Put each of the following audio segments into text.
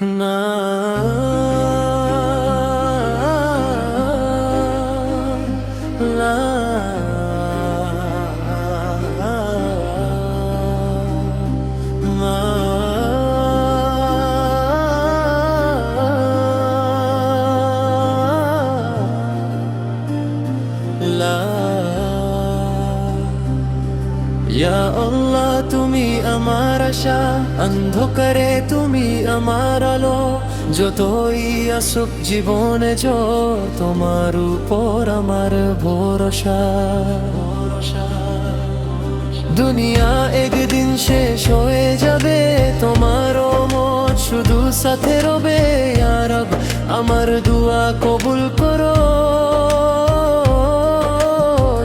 না লা মা লা ইয়া আল্লাহ তুমি আমার আশা, অন্ধকারে তুমি আমার আলো। যতই আসুক জীবনে তোমার উপর আমার ভরসা। দুনিয়া একদিন শেষ হয়ে যাবে, তোমারও মত শুধু সাথে রবে। ইয়া রব আমার দুয়া কবুল করো,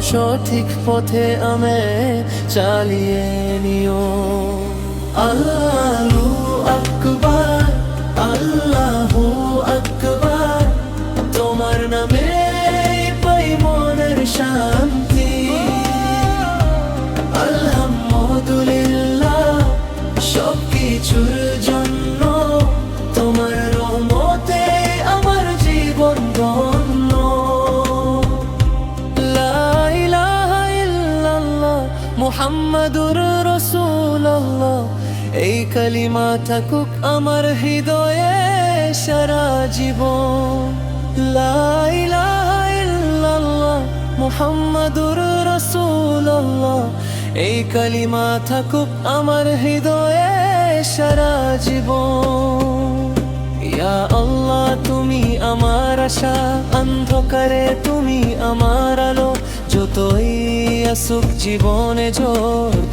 সঠিক পথে আমে চালিয়ে নিও। আল্লাহু আকবার, আল্লাহু আকবার, তোমার নামে পাই মনের শান্তি। আলহামদুলিল্লাহ সবকিছুর জন্য, তোমার রহমতে আমার জীবন ধন্য। মুহাম্মাদুর রাসূলুল্লাহ, এই কালিমা থাকুক আমার হৃদয়ে সারা জীবন। লা ইলাহা ইল্লাল্লাহ মুহাম্মাদুর রাসূলুল্লাহ, এই কালিমা থাকুক আমার হৃদয়ে সারা জীবন। ইয়া আল্লাহ তুমি আমার আশা, অন্ধকারে তুমি আমার আলো। যতই আসুক জীবনে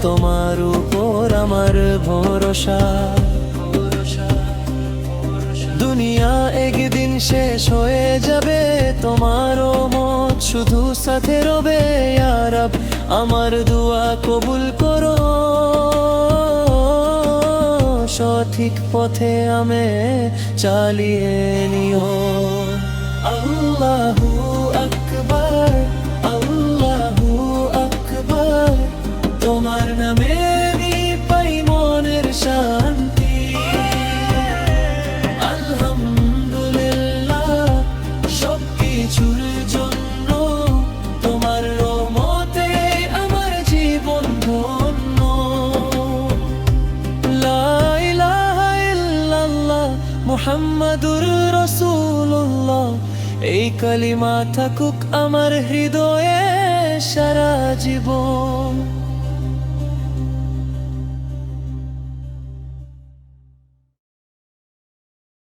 তোমার উপর আমার ভরসা। দুনিয়া একদিন শেষ হয়ে যাবে, তোমারও মত শুধু সাথে রবে। ইয়া রব আমার দুয়া কবুল করো, সঠিক পথে আমে চালিয়ে নিও। আল্লাহু আকবার, আল্লাহু আকবার, তোমার নামে পাই মনের শান্তি। আলহামদুলিল্লাহ সবকিছুর জন্য, তোমার রহমতে আমার জীবন ধন্য। লা ইলাহা ইল্লাল্লাহ মুহাম্মাদুর রাসূলুল্লাহ, এই কালিমা থাকুক আমার হৃদয়ে সারা জীবন।